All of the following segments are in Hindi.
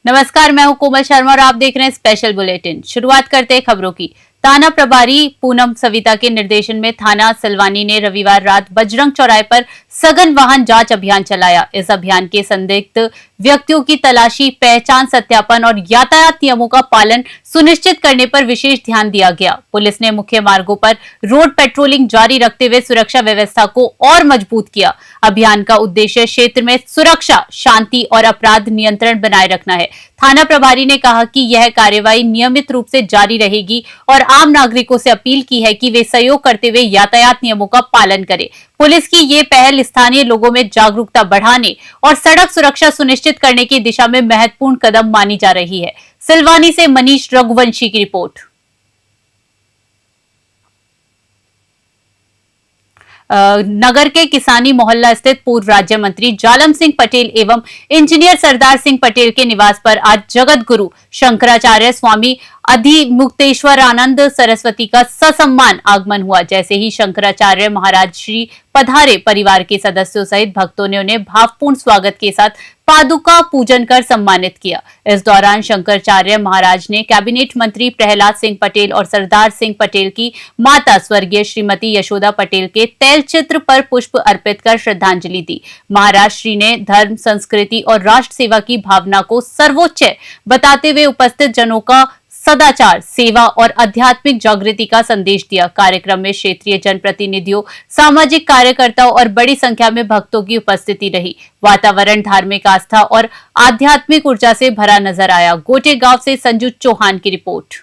नमस्कार, मैं हूं कोमल शर्मा और आप देख रहे हैं स्पेशल बुलेटिन। शुरुआत करते हैं खबरों की। थाना प्रभारी पूनम सविता के निर्देशन में थाना सिलवानी ने रविवार रात बजरंग चौराहे पर सघन वाहन जांच अभियान चलाया। इस अभियान के संदिग्ध व्यक्तियों की तलाशी, पहचान सत्यापन और यातायात नियमों का पालन सुनिश्चित करने पर विशेष ध्यान दिया गया। पुलिस ने मुख्य मार्गों पर रोड पेट्रोलिंग जारी रखते हुए सुरक्षा व्यवस्था को और मजबूत किया। अभियान का उद्देश्य क्षेत्र में सुरक्षा, शांति और अपराध नियंत्रण बनाए रखना है। थाना प्रभारी ने कहा कि यह कार्यवाही नियमित रूप से जारी रहेगी और आम नागरिकों से अपील की है कि वे सहयोग करते हुए यातायात नियमों का पालन करें। पुलिस की ये पहल स्थानीय लोगों में जागरूकता बढ़ाने और सड़क सुरक्षा सुनिश्चित करने की दिशा में महत्वपूर्ण कदम मानी जा रही है। सिलवानी से मनीष रघुवंशी की रिपोर्ट। नगर के किसानी मोहल्ला स्थित पूर्व राज्य मंत्री जालम सिंह पटेल एवं इंजीनियर सरदार सिंह पटेल के निवास पर आज जगत गुरु शंकराचार्य स्वामी अधिमुक्तेश्वरानंद सरस्वती का ससम्मान आगमन हुआ। जैसे ही शंकराचार्य महाराज श्री पधारे, परिवार के सदस्यों सहित भक्तों ने उन्हें भावपूर्ण स्वागत के साथ पादुका पूजन कर सम्मानित किया। इस दौरान शंकराचार्य महाराज ने कैबिनेट मंत्री प्रहलाद सिंह पटेल और सरदार सिंह पटेल की माता स्वर्गीय श्रीमती यशोदा पटेल के तैल चित्र पर पुष्प अर्पित कर श्रद्धांजलि दी। महाराज श्री ने धर्म, संस्कृति और राष्ट्र सेवा की भावना को सर्वोच्च बताते हुए उपस्थित जनों का सदाचार, सेवा और आध्यात्मिक जागृति का संदेश दिया। कार्यक्रम में क्षेत्रीय जनप्रतिनिधियों, सामाजिक कार्यकर्ताओं और बड़ी संख्या में भक्तों की उपस्थिति रही। वातावरण धार्मिक आस्था और आध्यात्मिक ऊर्जा से भरा नजर आया। गोटे गांव से संजू चौहान की रिपोर्ट।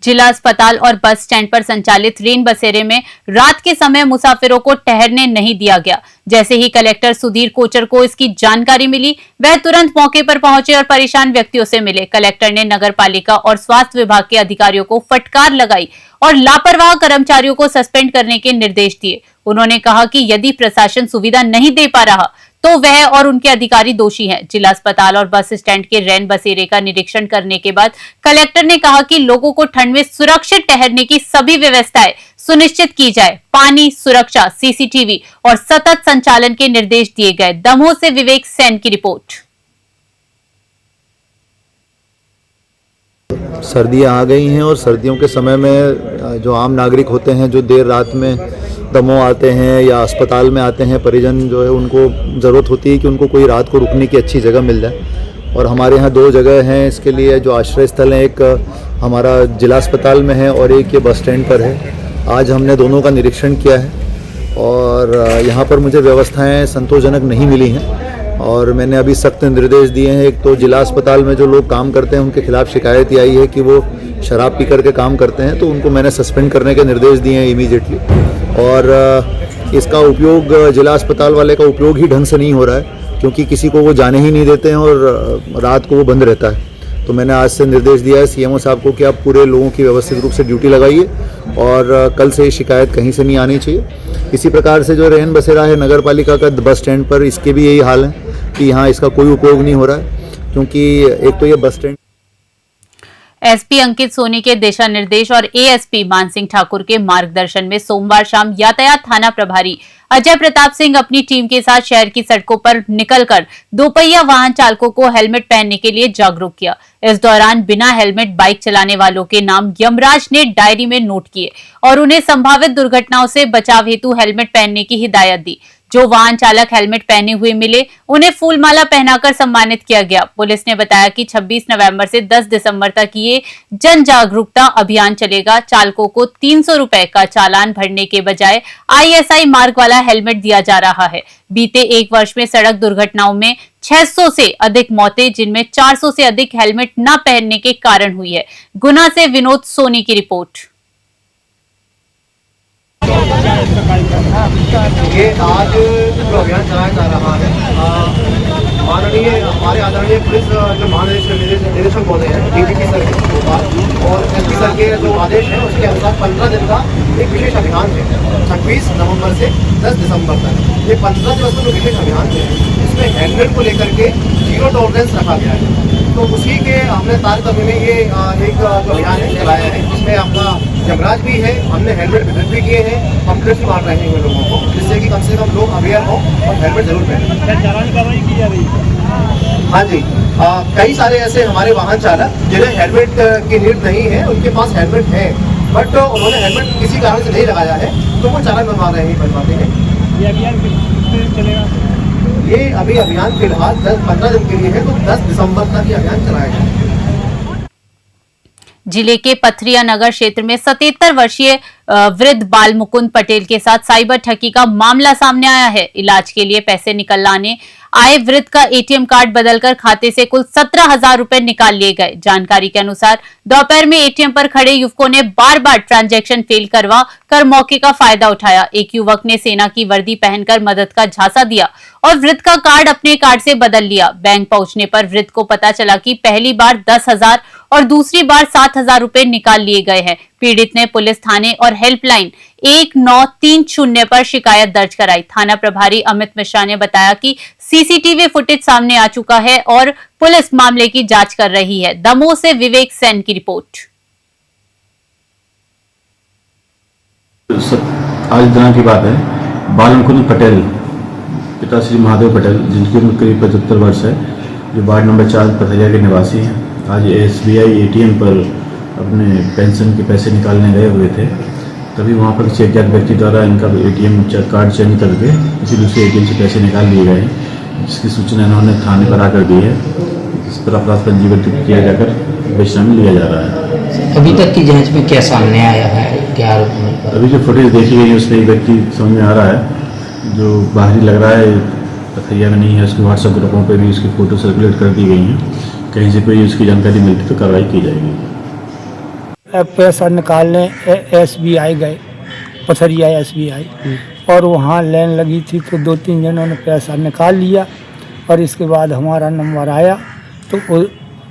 जिला अस्पताल और बस स्टैंड पर संचालित रेन बसेरे में रात के समय मुसाफिरों को ठहरने नहीं दिया गया। जैसे ही कलेक्टर सुधीर कोचर को इसकी जानकारी मिली, वह तुरंत मौके पर पहुंचे और परेशान व्यक्तियों से मिले। कलेक्टर ने नगर पालिका और स्वास्थ्य विभाग के अधिकारियों को फटकार लगाई और लापरवाह कर्मचारियों को सस्पेंड करने के निर्देश दिए। उन्होंने कहा कि यदि प्रशासन सुविधा नहीं दे पा रहा तो वह और उनके अधिकारी दोषी हैं। जिला अस्पताल और बस स्टैंड के रैन बसेरे का निरीक्षण करने के बाद कलेक्टर ने कहा कि लोगों को ठंड में सुरक्षित ठहरने की सभी व्यवस्थाएं सुनिश्चित की जाए। पानी, सुरक्षा, सीसीटीवी और सतत संचालन के निर्देश दिए गए। दमोह से विवेक सेन की रिपोर्ट। सर्दियां आ गई हैं और सर्दियों के समय में जो आम नागरिक होते हैं, जो देर रात में दमोह आते हैं या अस्पताल में आते हैं, परिजन जो है उनको ज़रूरत होती है कि उनको कोई रात को रुकने की अच्छी जगह मिल जाए। और हमारे यहाँ दो जगह हैं इसके लिए जो आश्रय स्थल हैं, एक हमारा जिला अस्पताल में है और एक ये बस स्टैंड पर है। आज हमने दोनों का निरीक्षण किया है और यहाँ पर मुझे व्यवस्थाएँ संतोषजनक नहीं मिली हैं और मैंने अभी सख्त निर्देश दिए हैं। एक तो जिला अस्पताल में जो लोग काम करते हैं उनके खिलाफ शिकायत ये आई है कि वो शराब पी करके काम करते हैं, तो उनको मैंने सस्पेंड करने के निर्देश दिए हैं इमीडिएटली। और इसका उपयोग जिला अस्पताल वाले का उपयोग ही ढंग से नहीं हो रहा है क्योंकि किसी को वो जाने ही नहीं देते हैं और रात को वो बंद रहता है। तो मैंने आज से निर्देश दिया है सीएमओ साहब को कि आप पूरे लोगों की व्यवस्थित रूप से ड्यूटी लगाइए और कल से शिकायत कहीं से नहीं आनी चाहिए। इसी प्रकार से जो रेन बसेरा है नगर पालिका का बस स्टैंड पर, इसके भी यही हाल है कि यहाँ इसका कोई उपयोग नहीं हो रहा है क्योंकि एक तो ये बस स्टैंड। एसपी अंकित सोनी के दिशा निर्देश और एएसपी मान सिंह ठाकुर के मार्गदर्शन में सोमवार शाम यातायात थाना प्रभारी अजय प्रताप सिंह अपनी टीम के साथ शहर की सड़कों पर निकलकर दोपहिया वाहन चालकों को हेलमेट पहनने के लिए जागरूक किया। इस दौरान बिना हेलमेट बाइक चलाने वालों के नाम यमराज ने डायरी में नोट किए और उन्हें संभावित दुर्घटनाओं से बचाव हेतु हेलमेट पहनने की हिदायत दी। जो वाहन चालक हेलमेट पहने हुए मिले उन्हें फूलमाला पहनाकर सम्मानित किया गया। पुलिस ने बताया कि 26 नवंबर से 10 दिसंबर तक ये जन जागरूकता अभियान चलेगा। चालकों को 300 रुपए का चालान भरने के बजाय ISI मार्क वाला हेलमेट दिया जा रहा है। बीते एक वर्ष में सड़क दुर्घटनाओं में 600 से अधिक मौतें, जिनमें 400 से अधिक हेलमेट न पहनने के कारण हुई है। गुना से विनोद सोनी की रिपोर्ट। ये आज जो अभियान चलाया जा रहा है, माननीय हमारे आदरणीय पुलिस जो महानिदेशक महोदय हैं, DGP सर और SP सर के जो आदेश है उसके अनुसार 15 दिन का एक विशेष अभियान है 26 नवंबर से 10 दिसंबर तक। ये 15 दिवस का जो विशेष अभियान है इसमें हेलमेट को लेकर के 0 टॉलरेंस रखा गया है। तो उसी के हमने तारतम्य में ये एक जो अभियान है चलाया है, जिसमें अपना जमराज भी है, हमने हेलमेट वितरित भी किए हैं, पम्पलेट्स भी बांट रहे हैं लोगों को, जिससे कि कम से कम लोग अवेयर हो और हेलमेट जरूर पहनें। चालान कार्रवाई की जा रही है? हाँ जी, कई सारे ऐसे हमारे वाहन चालक जिन्हें हेलमेट की नीड नहीं है, उनके पास हेलमेट है बट उन्होंने हेलमेट किसी कारण से नहीं लगाया है, तो वो चालान बनवा रहे हैं, बनवाते हैं। ये अभियान कितने दिन चलेगा? ये अभी अभियान फिलहाल 10-15 दिन के लिए है, तो 10 दिसंबर तक ये अभियान चलाया जाएगा। जिले के पथरिया नगर क्षेत्र में 77 वर्षीय वृद्ध बाल मुकुंद पटेल के साथ साइबर ठगी का मामला सामने आया है। इलाज के लिए पैसे निकलवाने आए वृद्ध का एटीएम कार्ड बदलकर खाते से कुल 17,000 रुपए निकाल लिए गए। जानकारी के अनुसार दोपहर में एटीएम पर खड़े युवकों ने बार बार ट्रांजैक्शन फेल करवा कर मौके का फायदा उठाया। एक युवक ने सेना की वर्दी पहनकर मदद का झांसा दिया और वृद्ध का कार्ड अपने कार्ड से बदल लिया। बैंक पहुंचने पर वृद्ध को पता चला कि पहली बार 10,000 और दूसरी बार 7,000 रुपए निकाल लिए गए हैं। पीड़ित ने पुलिस थाने और हेल्पलाइन 1930 पर शिकायत दर्ज कराई। थाना प्रभारी अमित मिश्रा ने बताया कि सीसीटीवी फुटेज सामने आ चुका है और पुलिस मामले की जांच कर रही है। दमोह से विवेक सेन की रिपोर्ट। आज दिनांक की बात है, बाल मुकुंद पटेल पिता श्री महादेव पटेल, जिनकी उम्र करीब 75 वर्ष है, जो वार्ड नंबर 4 पथरिया के निवासी हैं, आज SBI ATM पर अपने पेंशन के पैसे निकालने गए हुए थे। तभी वहाँ पर किसी अज्ञात व्यक्ति द्वारा इनका ATM कार्ड चेंज करके किसी दूसरे ATM से पैसे निकाल लिए गए, जिसकी सूचना इन्होंने थाने पर आकर दी है। इस पर अपराध पंजीबद्ध किया जाकर विवेचना में लिया जा रहा है। अभी तक की जांच में क्या सामने आया है, क्या आरोप? अभी जो फुटेज देखी गई है उसमें एक व्यक्ति समझ में आ रहा है जो बाहरी लग रहा है, पथरिया में नहीं है। उसके व्हाट्सएप ग्रुपों पर भी उसकी फ़ोटो सर्कुलेट कर दी गई हैं। कहीं से कोई उसकी जानकारी मिलती तो कार्रवाई की जाएगी। पैसा निकालने SBI गए, पथरिया SBI, और वहाँ लाइन लगी थी तो 2-3 जनों ने पैसा निकाल लिया और इसके बाद हमारा नंबर आया तो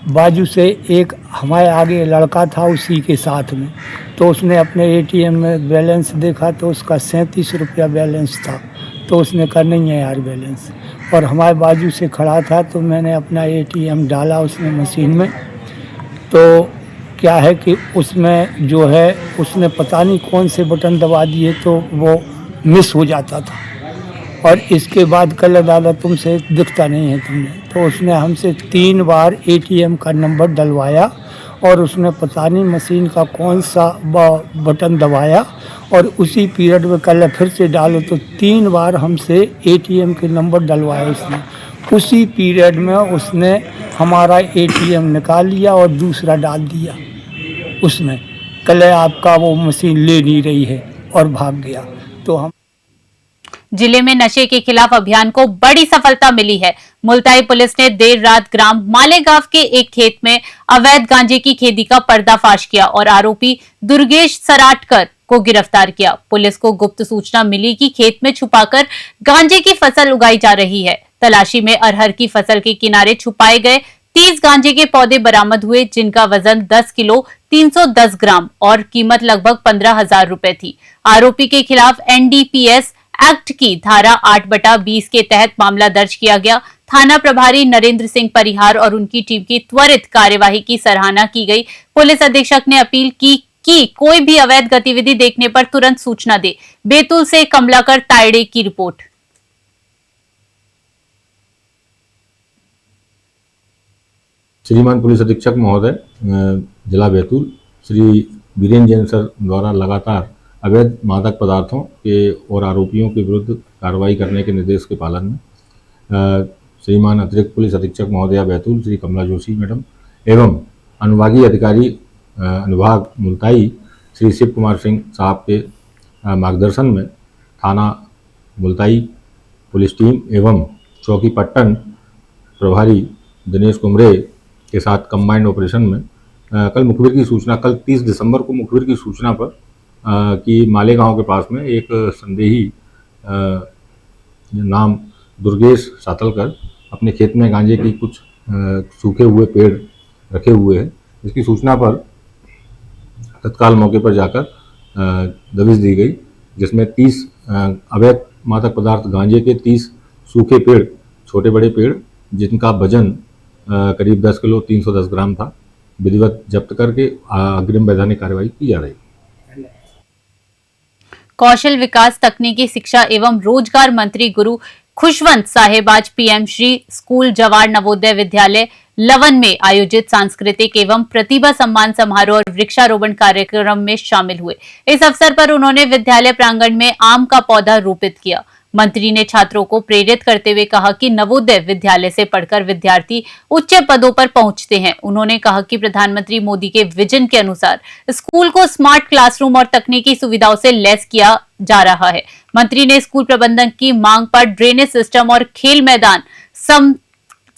बाजू से एक हमारे आगे लड़का था उसी के साथ में, तो उसने अपने ATM में बैलेंस देखा तो उसका 37 रुपया बैलेंस था, तो उसने कहा नहीं है यार बैलेंस, और हमारे बाजू से खड़ा था तो मैंने अपना ATM डाला उसने मशीन में। तो क्या है कि उसमें जो है उसने पता नहीं कौन से बटन दबा दिए तो वो मिस हो जाता था, और इसके बाद कल दादा तुमसे दिखता नहीं है तुमने, तो उसने हमसे 3 बार ATM का नंबर डलवाया और उसने पता नहीं मशीन का कौन सा बटन दबाया और उसी पीरियड में कल फिर से डालो तो 3 बार हमसे ATM के नंबर डलवाया उसने। उसी पीरियड में उसने हमारा ATM निकाल लिया और दूसरा डाल दिया उसमें। कल आपका वो मशीन ले नहीं रही है और भाग गया। तो हम जिले में नशे के खिलाफ अभियान को बड़ी सफलता मिली है। मुल्ताई पुलिस ने देर रात ग्राम मालेगांव के एक खेत में अवैध गांजे की खेती का पर्दाफाश किया और आरोपी दुर्गेश सराटकर को गिरफ्तार किया। पुलिस को गुप्त सूचना मिली कि खेत में छुपाकर गांजे की फसल उगाई जा रही है। तलाशी में अरहर की फसल के किनारे छुपाए गए 30 गांजे के पौधे बरामद हुए, जिनका वजन 10 किलो 310 ग्राम और कीमत लगभग 15,000 रुपए थी। आरोपी के खिलाफ NDPS एक्ट की धारा 8/20 के तहत मामला दर्ज किया गया। थाना प्रभारी नरेंद्र सिंह परिहार और उनकी टीम की त्वरित कार्यवाही की सराहना की गई। पुलिस अधीक्षक ने अपील की कि कोई भी अवैध गतिविधि देखने पर तुरंत सूचना दे। बैतूल से कमलाकर तायड़े की रिपोर्ट। श्रीमान पुलिस अधीक्षक महोदय जिला बैतूल श्री वीरेंद्र जैन सर द्वारा लगातार अवैध मादक पदार्थों के और आरोपियों के विरुद्ध कार्रवाई करने के निर्देश के पालन में श्रीमान अतिरिक्त पुलिस अधीक्षक महोदया बैतूल श्री कमला जोशी मैडम एवं अनुभागीय अधिकारी अनुभाग मुल्ताई श्री शिव कुमार सिंह साहब के मार्गदर्शन में थाना मुल्ताई पुलिस टीम एवं चौकी पट्टन प्रभारी दिनेश कुमरे के साथ कंबाइंड ऑपरेशन में कल मुखबिर की सूचना, कल 30 दिसंबर को मुखबिर की सूचना पर कि मालेगांव के पास में एक संदेही नाम दुर्गेश सातलकर अपने खेत में गांजे की कुछ सूखे हुए पेड़ रखे हुए हैं। इसकी सूचना पर तत्काल मौके पर जाकर दबिश दी गई, जिसमें 30 अवैध मादक पदार्थ गांजे के 30 सूखे पेड़, छोटे बड़े पेड़, जिनका वजन करीब 10 किलो 310 ग्राम था। विधिवत जब्त करके अग्रिम वैधानिक कार्रवाई की जा रही है। कौशल विकास, तकनीकी शिक्षा एवं रोजगार मंत्री गुरु खुशवंत साहेब आज पीएम श्री स्कूल जवाहर नवोदय विद्यालय लवन में आयोजित सांस्कृतिक एवं प्रतिभा सम्मान समारोह और वृक्षारोपण कार्यक्रम में शामिल हुए। इस अवसर पर उन्होंने विद्यालय प्रांगण में आम का पौधा रोपित किया। मंत्री ने छात्रों को प्रेरित करते हुए कहा कि नवोदय विद्यालय से पढ़कर विद्यार्थी उच्च पदों पर पहुंचते हैं। उन्होंने कहा कि प्रधानमंत्री मोदी के विजन के अनुसार स्कूल को स्मार्ट क्लासरूम और तकनीकी सुविधाओं से लैस किया जा रहा है। मंत्री ने स्कूल प्रबंधन की मांग पर ड्रेनेज सिस्टम और खेल मैदान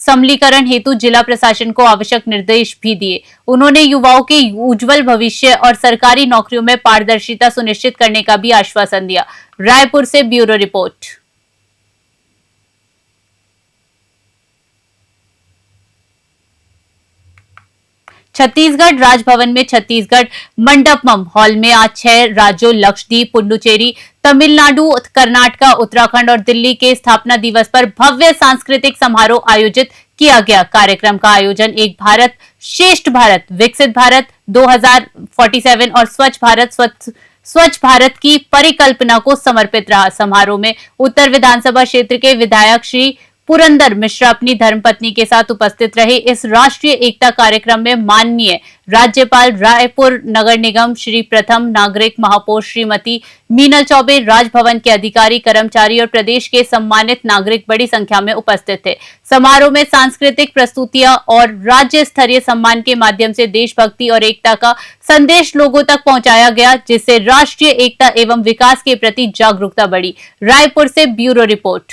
समलीकरण हेतु जिला प्रशासन को आवश्यक निर्देश भी दिए। उन्होंने युवाओं के उज्जवल भविष्य और सरकारी नौकरियों में पारदर्शिता सुनिश्चित करने का भी आश्वासन दिया। रायपुर से ब्यूरो रिपोर्ट। छत्तीसगढ़ राजभवन में छत्तीसगढ़ मंडपम हॉल में आज 6 राज्यों लक्षद्वीप, पुडुचेरी, तमिलनाडु, कर्नाटक, उत्तराखंड और दिल्ली के स्थापना दिवस पर भव्य सांस्कृतिक समारोह आयोजित किया गया। कार्यक्रम का आयोजन एक भारत श्रेष्ठ भारत, विकसित भारत 2047 और स्वच्छ भारत की परिकल्पना को समर्पित रहा। समारोह में उत्तर विधानसभा क्षेत्र के विधायक श्री पुरंदर मिश्रा अपनी धर्मपत्नी के साथ उपस्थित रहे। इस राष्ट्रीय एकता कार्यक्रम में माननीय राज्यपाल, रायपुर नगर निगम श्री प्रथम नागरिक महापौर श्रीमती मीनल चौबे, राजभवन के अधिकारी, कर्मचारी और प्रदेश के सम्मानित नागरिक बड़ी संख्या में उपस्थित थे। समारोह में सांस्कृतिक प्रस्तुतियां और राज्य स्तरीय सम्मान के माध्यम से देशभक्ति और एकता का संदेश लोगों तक पहुंचाया गया, जिससे राष्ट्रीय एकता एवं विकास के प्रति जागरूकता बढ़ी। रायपुर से ब्यूरो रिपोर्ट।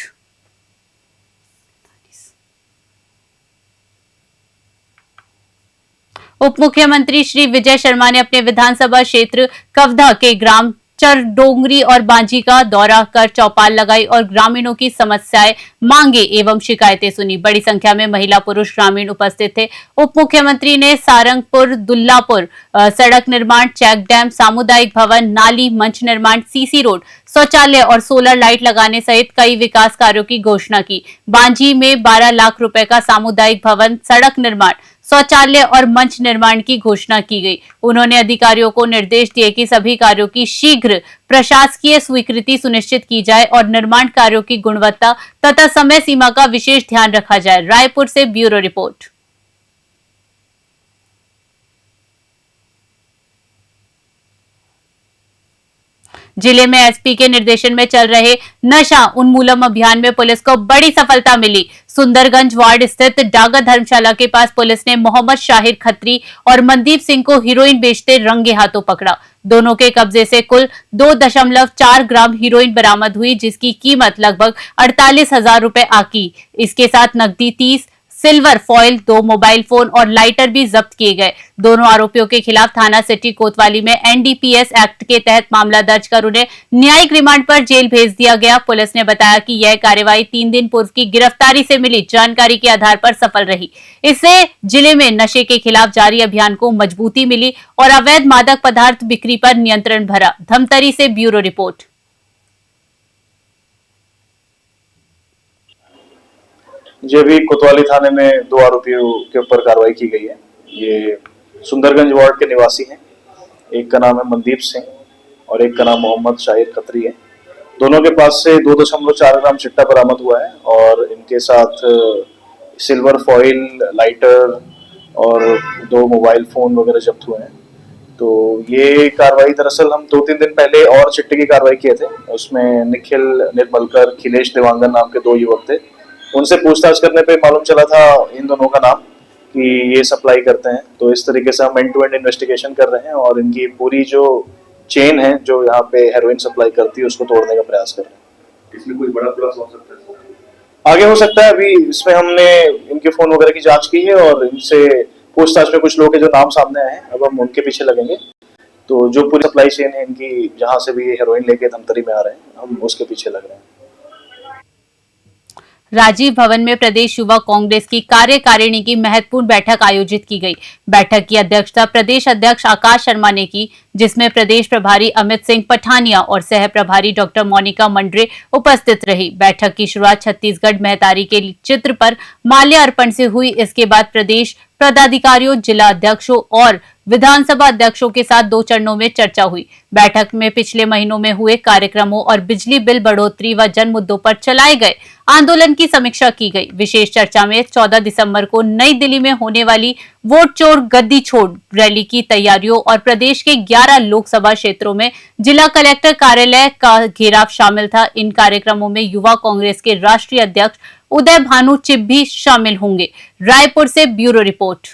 उप मुख्यमंत्री श्री विजय शर्मा ने अपने विधानसभा क्षेत्र कवधा के ग्राम चरडोंगरी और बांजी का दौरा कर चौपाल लगाई और ग्रामीणों की समस्याएं, मांगे एवं शिकायतें सुनी। बड़ी संख्या में महिला पुरुष ग्रामीण उपस्थित थे। उप मुख्यमंत्री ने सारंगपुर दुल्लापुर सड़क निर्माण, चेक डैम, सामुदायिक भवन, नाली, मंच निर्माण, सीसी रोड, शौचालय और सोलर लाइट लगाने सहित कई विकास कार्यों की घोषणा की। बांजी में 12 लाख रुपए का सामुदायिक भवन, सड़क निर्माण, शौचालय और मंच निर्माण की घोषणा की गई। उन्होंने अधिकारियों को निर्देश दिए कि सभी कार्यों की शीघ्र प्रशासकीय स्वीकृति सुनिश्चित की जाए और निर्माण कार्यों की गुणवत्ता तथा समय सीमा का विशेष ध्यान रखा जाए। रायपुर से ब्यूरो रिपोर्ट। जिले में एसपी के निर्देशन में चल रहे नशा उन्मूलन अभियान में पुलिस को बड़ी सफलता मिली। सुंदरगंज वार्ड स्थित डागा धर्मशाला के पास पुलिस ने मोहम्मद शाहिर खत्री और मनदीप सिंह को हीरोइन बेचते रंगे हाथों पकड़ा। दोनों के कब्जे से कुल 2.4 ग्राम हीरोइन बरामद हुई, जिसकी कीमत लगभग 48,000 रुपए आकी। इसके साथ नकदी 30, सिल्वर फॉइल, 2 मोबाइल फोन और लाइटर भी जब्त किए गए। दोनों आरोपियों के खिलाफ थाना सिटी कोतवाली में एनडीपीएस एक्ट के तहत मामला दर्ज कर उन्हें न्यायिक रिमांड पर जेल भेज दिया गया। पुलिस ने बताया कि यह कार्रवाई 3 दिन पूर्व की गिरफ्तारी से मिली जानकारी के आधार पर सफल रही। इससे जिले में नशे के खिलाफ जारी अभियान को मजबूती मिली और अवैध मादक पदार्थ बिक्री पर नियंत्रण भरा। धमतरी से ब्यूरो रिपोर्ट। जी, अभी कोतवाली थाने में 2 आरोपियों के ऊपर कार्रवाई की गई है। ये सुंदरगंज वार्ड के निवासी हैं। एक का नाम है मनदीप सिंह और एक का नाम मोहम्मद शाहिर खत्री है। दोनों के पास से 2.4 ग्राम चिट्टा बरामद हुआ है और इनके साथ सिल्वर फॉइल, लाइटर और 2 मोबाइल फोन वगैरह जब्त हुए हैं। तो ये कार्रवाई दरअसल हम 2-3 दिन पहले और चिट्टे की कार्रवाई किए थे। उसमें निखिल निर्मलकर, खिलेश देवांगन नाम के 2 युवक थे। उनसे पूछताछ करने पे मालूम चला था इन दोनों का नाम कि ये सप्लाई करते हैं। तो इस तरीके से हम एंड टू एंड इन्वेस्टिगेशन कर रहे हैं और इनकी पूरी जो चेन है जो यहाँ पे हेरोइन सप्लाई करती है उसको तोड़ने का प्रयास कर रहे हैं। इसमें कोई बड़ा खुलासा हो सकता है? आगे हो सकता है। अभी इसमें हमने इनके फोन वगैरह की जांच की है और इनसे पूछताछ में कुछ लोग के जो नाम सामने आए हैं, अब हम उनके पीछे लगेंगे। तो जो पूरी सप्लाई चेन है इनकी, जहाँ से भी ये हेरोइन लेके धमतरी में आ रहे हैं, हम उसके पीछे लग रहे हैं। राजीव भवन में प्रदेश युवा कांग्रेस की कार्यकारिणी की महत्वपूर्ण बैठक आयोजित की गई। बैठक की अध्यक्षता प्रदेश अध्यक्ष आकाश शर्मा ने की, जिसमें प्रदेश प्रभारी अमित सिंह पठानिया और सह प्रभारी डॉक्टर मोनिका मंडरे उपस्थित रही। बैठक की शुरुआत छत्तीसगढ़ महतारी के चित्र पर माल्य अर्पण से हुई। इसके बाद प्रदेश पदाधिकारियों, जिला अध्यक्षों और विधानसभा अध्यक्षों के साथ 2 चरणों में चर्चा हुई। बैठक में पिछले महीनों में हुए कार्यक्रमों और बिजली बिल बढ़ोतरी व जन मुद्दों पर चलाए गए आंदोलन की समीक्षा की गई। विशेष चर्चा में 14 दिसंबर को नई दिल्ली में होने वाली वोट चोर गद्दी छोड़ रैली की तैयारियों और प्रदेश के 11 लोकसभा क्षेत्रों में जिला कलेक्टर कार्यालय का घेराव शामिल था। इन कार्यक्रमों में युवा कांग्रेस के राष्ट्रीय अध्यक्ष उदय भानु चिप भी शामिल होंगे। रायपुर से bureau report.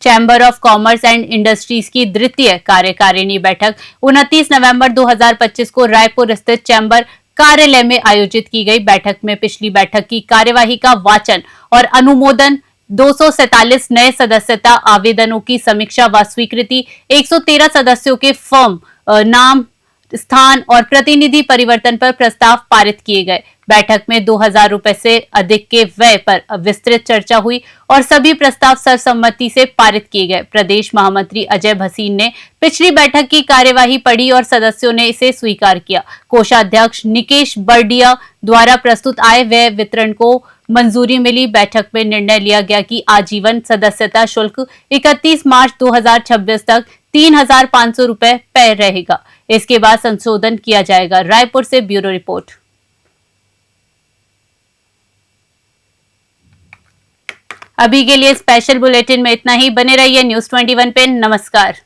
Chamber of commerce and industries की द्वितीय कार्यकारिणी बैठक 29 नवंबर 2025 को रायपुर स्थित चैम्बर कार्यालय में आयोजित की गई। बैठक में पिछली बैठक की कार्यवाही का वाचन और अनुमोदन, 247 नए सदस्यता आवेदनों की समीक्षा व स्वीकृति, 113 सदस्यों के फर्म नाम, स्थान और प्रतिनिधि परिवर्तन पर प्रस्ताव पारित किए गए। बैठक में 2000 रुपए से अधिक के व्यय पर विस्तृत चर्चा हुई और सभी प्रस्ताव सर्वसम्मति से पारित किए गए। प्रदेश महामंत्री अजय भसीन ने पिछली बैठक की कार्यवाही पढ़ी और सदस्यों ने इसे स्वीकार किया। कोषाध्यक्ष निकेश बर्डिया द्वारा प्रस्तुत आय व्यय वितरण को मंजूरी मिली। बैठक में निर्णय लिया गया कि आजीवन सदस्यता शुल्क 31 मार्च 2026 तक 3500 रुपए तय रहेगा। इसके बाद संशोधन किया जाएगा। रायपुर से ब्यूरो रिपोर्ट। अभी के लिए स्पेशल बुलेटिन में इतना ही। बने रहिए न्यूज़ 21 पे। नमस्कार।